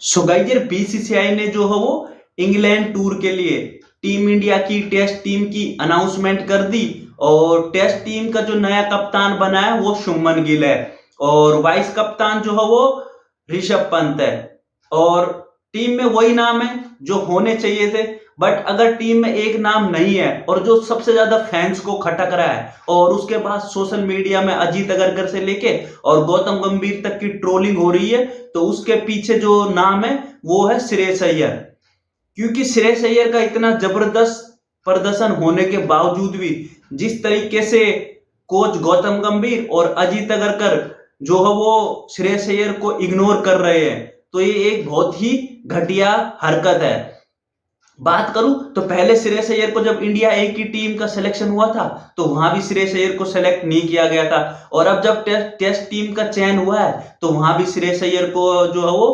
So guys यार BCCI ने जो है वो इंग्लैंड टूर के लिए टीम इंडिया की टेस्ट टीम की अनाउंसमेंट कर दी। और टेस्ट टीम का जो नया कप्तान बना है वो शुभमन गिल है और वाइस कप्तान जो है वो ऋषभ पंत है। और टीम में वही नाम है जो होने चाहिए थे, बट अगर टीम में एक नाम नहीं है और जो सबसे ज्यादा फैंस को खटक रहा है और उसके बाद सोशल मीडिया में अजीत अगरकर से लेके और गौतम गंभीर तक की ट्रोलिंग हो रही है, तो उसके पीछे जो नाम है वो है श्रेयस अय्यर। क्योंकि श्रेयस अय्यर का इतना जबरदस्त प्रदर्शन होने के बावजूद भी जिस तरीके से कोच गौतम गंभीर और अजीत अगरकर जो है वो श्रेयस अय्यर को इग्नोर कर रहे हैं, तो ये एक बहुत ही घटिया हरकत है। बात करूं तो पहले श्रेयस अय्यर को जब इंडिया ए की टीम का सिलेक्शन हुआ था तो वहां भी श्रेयस अय्यर को सेलेक्ट नहीं किया गया था, और अब जब टेस्ट टीम का चयन हुआ है तो वहां भी श्रेयस अय्यर को जो है वो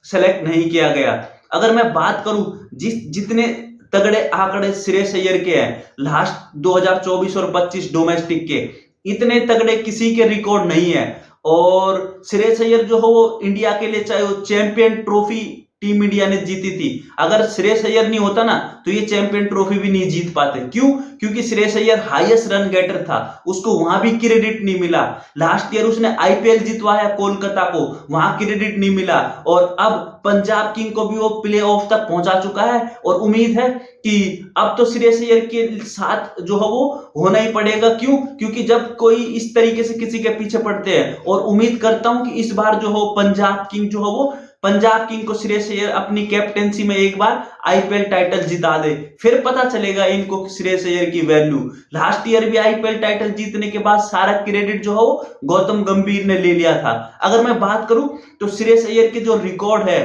सेलेक्ट नहीं किया गया। अगर मैं बात करूं जितने तगड़े आंकड़े श्रेयस अय्यर के हैं लास्ट 2024 और 25 डोमेस्टिक के, इतने तगड़े किसी के रिकॉर्ड नहीं है। और श्रेयस अय्यर जो है वो इंडिया के लिए चाहे वो चैंपियन ट्रॉफी टीम इंडिया ने जीती थी, अगर श्रेयस अय्यर नहीं होता ना तो ये चैंपियन ट्रॉफी भी नहीं जीत पाते। क्यों? क्योंकि Shreyas Iyer highest run getter था, उसको वहां भी क्रेडिट नहीं मिला। लास्ट ईयर उसने आईपीएल जितवाया कोलकाता को, वहां क्रेडिट नहीं मिला, और अब पंजाब किंग को भी वो प्ले ऑफ तक पहुंचा चुका है। और उम्मीद है कि अब तो श्रेयस अय्यर के साथ जो है वो होना ही पड़ेगा। क्यों? क्योंकि जब कोई इस तरीके से किसी के पीछे पड़ते हैं, और उम्मीद करता हूं कि इस बार जो हो पंजाब किंग जो हो वो पंजाब किंग को श्रेयस अय्यर अपनी कैप्टेंसी में एक बार आईपीएल टाइटल जिता दे, फिर पता चलेगा इनको श्रेयस अय्यर की वैल्यू। लास्ट ईयर भी आईपीएल टाइटल जीतने के बाद सारा क्रेडिट जो हो गौतम गंभीर ने ले लिया था। अगर मैं बात करूं तो श्रेयस अय्यर के जो रिकॉर्ड है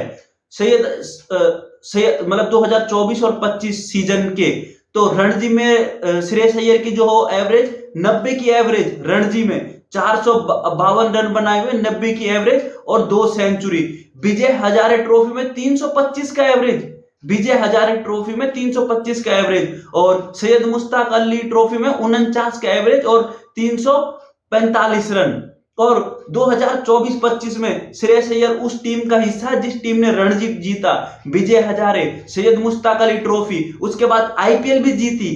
सैयद मतलब 2024 और 25 सीजन के, तो रणजी में श्रेयस अय्यर की जो हो एवरेज 90 की एवरेज, रणजी में 452 रन बनाए हुए, 90 की एवरेज और 2 सेंचुरी। विजय हजारे ट्रॉफी में 325 का एवरेज, विजय हजारे ट्रॉफी में 325 का एवरेज, और सैयद मुश्ताक अली ट्रॉफी में 49 का एवरेज और 345 रन। और 2024-25 में श्रेयस अय्यर उस टीम का हिस्सा है जिस टीम ने रणजी जीता, विजय हजारे, सैयद मुश्ताक अली ट्रॉफी, उसके बाद आईपीएल भी जीती।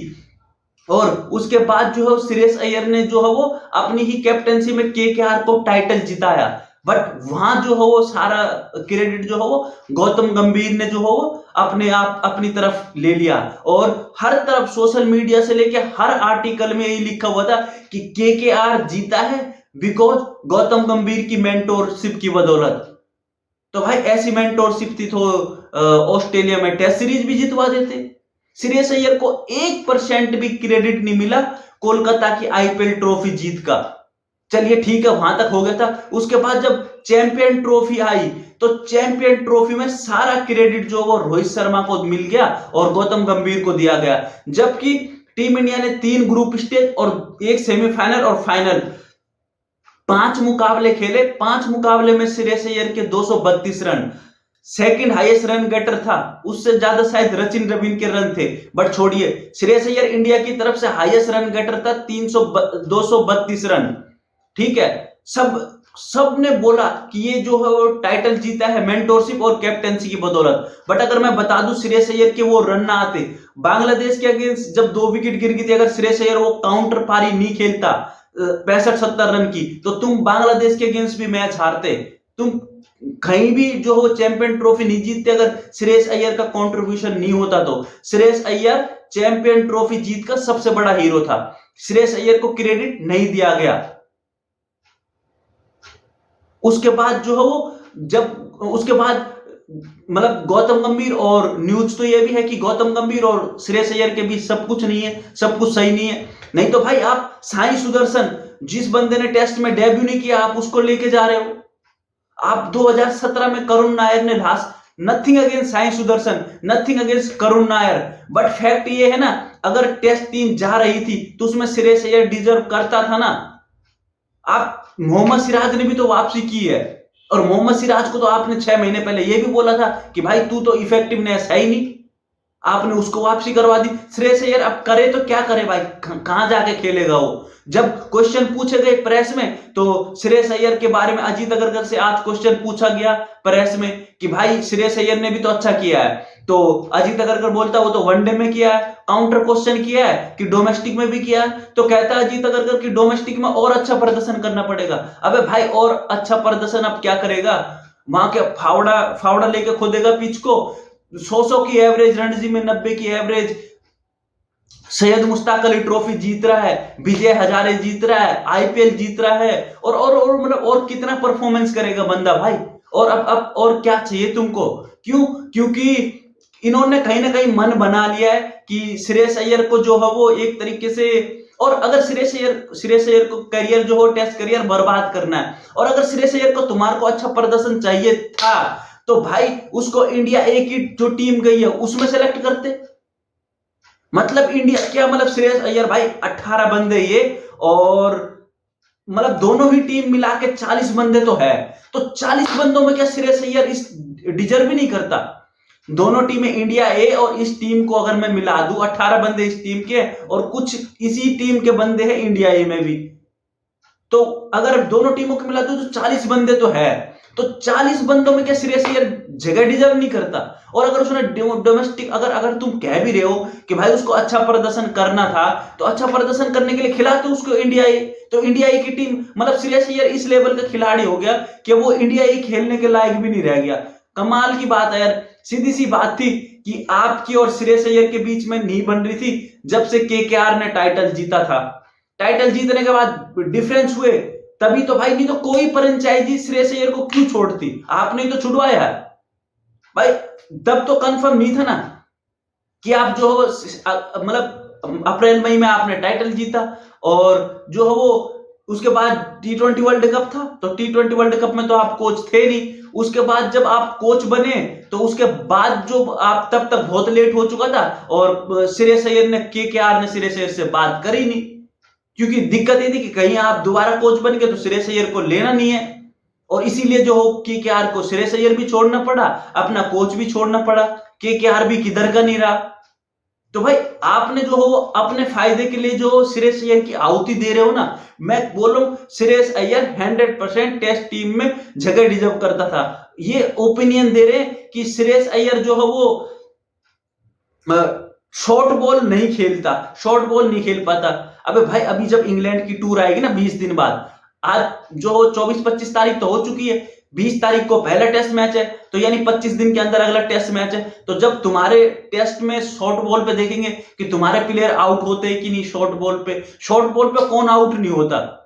और उसके बाद जो है श्रेयस अय्यर ने जो है वो अपनी ही कैप्टेंसी में केकेआर को टाइटल जिताया, बट वहां जो है वो सारा क्रेडिट जो है वो गौतम गंभीर ने जो है वो अपने आप अपनी तरफ ले लिया। और हर तरफ सोशल मीडिया से लेके हर आर्टिकल में यही लिखा हुआ था कि केकेआर जीता है बिकॉज गौतम गंभीर की मेंटोरशिप की बदौलत। तो भाई ऐसी मेंटोरशिप थी तो ऑस्ट्रेलिया में टेस्ट सीरीज भी जितवा देते। श्रेयस अय्यर को 1% भी क्रेडिट नहीं मिला कोलकाता की आईपीएल ट्रॉफी जीत का। चलिए ठीक है, वहां तक हो गया था। उसके बाद जब चैंपियन ट्रॉफी आई तो चैंपियन ट्रॉफी में सारा क्रेडिट जो वो रोहित शर्मा को मिल गया और गौतम गंभीर को दिया गया, जबकि टीम इंडिया ने 3 ग्रुप स्टेज और 1 सेमीफाइनल और फाइनल 5 मुकाबले खेले। 5 मुकाबले में श्रेयस अय्यर के 232 run, second highest run getter था, उससे ज्यादा शायद सचिन रविंद्र के रन थे। बट छोड़िए, श्रेयस अय्यर इंडिया की तरफ से हाईएस्ट रन गेटर था 232 रन। ठीक है, सब ने बोला कि ये जो है वो टाइटल जीता है मेंटोरशिप और कैप्टेंसी की बदौलत। बट अगर मैं बता दूं श्रेयस अय्यर के वो रन ना आते, बांग्लादेश के अगेंस्ट जब 2 विकेट गिर गई थी, अगर श्रेयस अय्यर वो काउंटर पारी नहीं खेलता 65-70 रन की, तो तुम बांग्लादेश के अगेंस्ट भी मैच हारते, तुम कहीं भी जो हो चैंपियन ट्रॉफी नहीं जीतते अगर श्रेयस अय्यर का कंट्रीब्यूशन नहीं होता। तो श्रेयस अय्यर चैंपियन ट्रॉफी जीत का सबसे बड़ा हीरो था, श्रेयस अय्यर को क्रेडिट नहीं दिया गया। उसके बाद जो है वो जब उसके बाद मतलब गौतम गंभीर, और न्यूज तो ये भी है कि गौतम गंभीर और श्रेयस अय्यर के बीच सब कुछ नहीं है, सब कुछ सही नहीं है। नहीं तो भाई आप साई सुदर्शन, जिस बंदे ने टेस्ट में डेब्यू नहीं किया, आप उसको लेके जा रहे हो। आप 2017 में करुण नायर ने last, nothing against Sai Sudarshan, nothing against Karun Nair, but fact ये है ना, अगर टेस्ट टीम जा रही थी तो उसमें श्रेयस अय्यर डिजर्व करता था ना। आप मोहम्मद सिराज ने भी तो वापसी की है, और मोहम्मद सिराज को तो आपने 6 महीने पहले ये भी बोला था कि भाई तू तो इफेक्टिवनेस है ही नहीं। आपने उसको वापसी करवा दी। श्रेयस अय्यर अब करे तो क्या करे भाई, कहां जाके खेलेगा वो। जब क्वेश्चन पूछे गए प्रेस में तो श्रेयस अय्यर के बारे में अजीत अग्रकर से आज क्वेश्चन पूछा गया प्रेस में कि भाई श्रेयस अय्यर ने भी तो अच्छा किया है, तो अजीत अग्रकर बोलता वो तो वनडे में किया है। काउंटर क्वेश्चन किया है कि डोमेस्टिक में भी किया है, तो कहता है अजीत अग्रकर कि डोमेस्टिक में और अच्छा प्रदर्शन करना पड़ेगा। अबे भाई और अच्छा प्रदर्शन अब क्या करेगा, वहां के फावड़ा फावड़ा लेके खोदेगा पिच को। 100 की एवरेज रणजी में, 90 की एवरेज, सैयद मुश्ताक अली ट्रॉफी जीत रहा है, विजय हजारे जीत रहा है, आईपीएल जीत रहा है, और मतलब और कितना परफॉर्मेंस करेगा बंदा भाई। और अब और क्या चाहिए तुमको, क्यों? क्योंकि इन्होंने कहीं ना कहीं मन बना लिया है कि श्रेयस अय्यर को जो है वो एक तरीके से, और अगर श्रेयस अय्यर को करियर जो हो टेस्ट करियर बर्बाद करना है, और अगर श्रेयस अय्यर को तुम्हारे को अच्छा प्रदर्शन चाहिए था तो भाई उसको इंडिया ए की जो टीम गई है उसमें सेलेक्ट करते। मतलब इंडिया क्या, मतलब श्रेयस अय्यर भाई 18 बंदे ये, और मतलब दोनों ही टीम मिला के 40 बंदे तो है, तो 40 बंदों में क्या श्रेयस अय्यर इस डिजर्व भी नहीं करता? दोनों टीमें इंडिया ए और इस टीम को अगर मैं मिला दूं, 18 बंदे इस टीम के और कुछ इसी टीम के बंदे हैं इंडिया ए में भी, तो अगर दोनों टीमों को मिला दूं तो 40 बंदे तो है, तो 40 बंदों में क्या श्रेयस अय्यर जगह डिजर्व नहीं करता? और अगर उसने डोमेस्टिक, अगर तुम कह भी रहे हो कि भाई उसको अच्छा प्रदर्शन करना था, तो अच्छा प्रदर्शन करने के लिए खिलाते उसको इंडिया ए, तो इंडिया ए की टीम, मतलब श्रेयस अय्यर इस लेवल का खिलाड़ी हो गया कि वो इंडिया ए खेलने के लायक भी नहीं रह गया। कमाल की बात है यार। सीधी सी बात थी कि आपकी और श्रेयस अय्यर के बीच में नहीं बन रही थी जब से केकेआर ने टाइटल जीता था। टाइटल जीतने के बाद डिफरेंस हुए तभी तो भाई, नहीं तो कोई फ्रेंचाइजी श्रेयस अय्यर को क्यों छोड़ती, आपने ही तो छुड़वाया भाई। तब तो कंफर्म नहीं था ना कि आप जो मतलब अप्रैल मई में आपने टाइटल जीता, और जो है वो उसके बाद T20 वर्ल्ड कप था, तो T20 वर्ल्ड कप में तो आप कोच थे नहीं। उसके बाद जब आप कोच बने तो उसके बाद जो आप, तब तक बहुत लेट हो चुका था, और श्रेयस अय्यर ने केकेआर ने श्रेयस अय्यर से बात करी नहीं, क्योंकि दिक्कत ये थी कि कहीं आप दोबारा कोच बन गए तो श्रेयस अय्यर को लेना नहीं है, और इसीलिए जो हो केकेआर को श्रेयस अय्यर भी छोड़ना पड़ा, अपना कोच भी छोड़ना पड़ा, केकेआर भी किधर का नहीं रहा। तो भाई आपने जो हो अपने फायदे के लिए जो श्रेयस अय्यर की आहुति दे रहे हो ना, मैं बोल रहा हूं श्रेयस अय्यर 100% टेस्ट टीम में जगह डिजर्व करता था। ये ओपिनियन दे रहे हैं कि श्रेयस अय्यर जो है वो शॉर्ट बॉल नहीं खेलता, शॉर्ट बॉल नहीं खेल पाता। अबे भाई अभी जब इंग्लैंड की टूर आएगी ना 20 दिन बाद, आज जो 24-25 तारीख तो हो चुकी है, 20 तारीख को पहला टेस्ट मैच है, तो यानी 25 दिन के अंदर अगला टेस्ट मैच है। तो जब तुम्हारे टेस्ट में शॉर्ट बॉल पे देखेंगे कि तुम्हारे प्लेयर आउट होते हैं कि नहीं, शॉर्ट बॉल पे कौन आउट नहीं होता?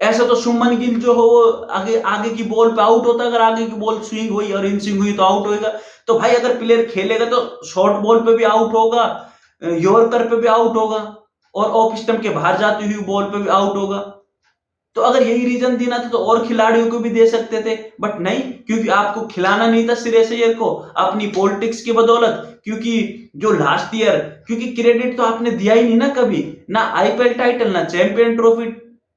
ऐसा तो शुभमन गिल जो हो वो आगे की बॉल पे आउट होता है, अगर आगे की बॉल स्विंग हुई और इन स्विंग हुई तो आउट होएगा। तो भाई अगर प्लेयर खेलेगा तो शॉर्ट बॉल पे भी आउट होगा, यॉर्कर पे भी आउट होगा, और ऑफ स्टंप के बाहर जाती हुई बॉल पे भी आउट होगा। तो अगर यही रीजन देना था तो और खिलाड़ियों को भी दे सकते थे, बट नहीं, क्योंकि आपको खिलाना नहीं था श्रेयस अय्यर को अपनी पॉलिटिक्स की बदौलत। क्योंकि जो लास्ट ईयर, क्योंकि क्रेडिट तो आपने दिया ही नहीं ना कभी, ना आईपीएल टाइटल ना चैंपियन ट्रॉफी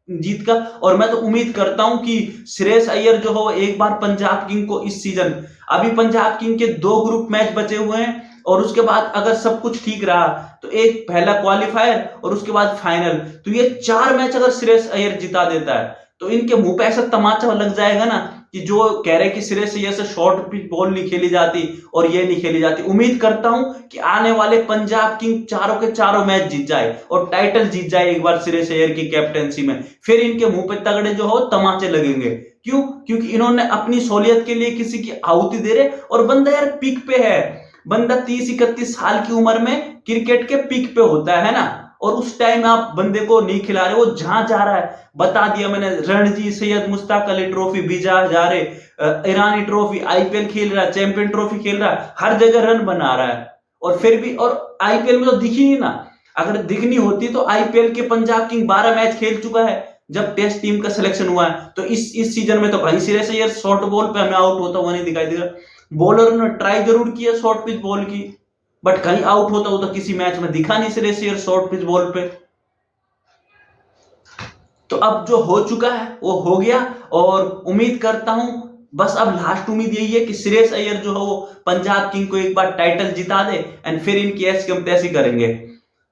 जीत का। और मैं तो उम्मीद करता हूं कि श्रेयस अय्यर जो हो एक बार पंजाब किंग को इस सीजन, अभी पंजाब किंग के 2 ग्रुप मैच बचे हुए हैं, और उसके बाद अगर सब कुछ ठीक रहा तो एक पहला क्वालिफायर और उसके बाद फाइनल, तो ये 4 मैच अगर श्रेयस अय्यर जिता देता है तो इनके मुंह पे ऐसा तमाचा लग जाएगा ना कि जो कह रहे कि श्रेयस अय्यर से शॉर्ट पिच बॉल नहीं खेली जाती और ये नहीं खेली जाती। उम्मीद करता हूं कि आने वाले पंजाब किंग चारों के चारों मैच जीत जाए और टाइटल जीत जाए एक बार श्रेयस अय्यर की कैप्टेंसी में, फिर इनके मुंह पे तगड़े जो हो तमाचे लगेंगे। क्यों? क्योंकि इन्होंने अपनी सहूलियत के लिए किसी की आहुति दे रहे, और बंदा यार पीक पे है, बंदा 30-31 साल की उम्र में क्रिकेट के पीक पे होता है ना, और उस टाइम आप बंदे को नहीं खिला रहे, वो जहां जा रहा है बता दिया मैंने, रणजी, सैयद मुश्ताक अली ट्रॉफी, विजय हजारे, ईरानी ट्रॉफी, आईपीएल खेल रहा है, चैंपियन ट्रॉफी खेल रहा है, हर जगह रन बना रहा है। और फिर भी, और आईपीएल में तो दिखी नहीं ना, अगर दिखनी होती तो आईपीएल के पंजाब किंग 12 मैच खेल चुका है जब टेस्ट टीम का सिलेक्शन हुआ है। तो इस सीजन में तो भाई श्रेयस अय्यर शॉर्ट बॉल पे हमें आउट होता हुआ नहीं दिखाई देगा। बॉलर ने ट्राई जरूर किया शॉर्ट पिच बॉल की, बट कहीं आउट होता हो तो किसी मैच में दिखा नहीं Shreyas Iyer short pitch ball पे। तो अब जो हो चुका है वो हो गया, और उम्मीद करता हूं बस अब लास्ट उम्मीद यही है कि श्रेयस अय्यर जो है वो पंजाब किंग को एक बार टाइटल जिता दे एंड फिर इनकी ऐसी हम तैसी करेंगे।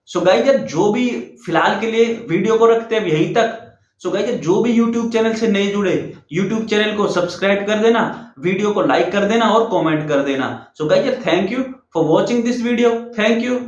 सो गाइस यार, जो भी फिलहाल के लिए वीडियो को रखते हैं यहीं तक। सो गाइस, जो भी YouTube चैनल से नए जुड़े, YouTube चैनल को सब्सक्राइब कर देना, वीडियो को लाइक कर देना और कमेंट कर देना। So guys, thank you for watching this video. Thank you.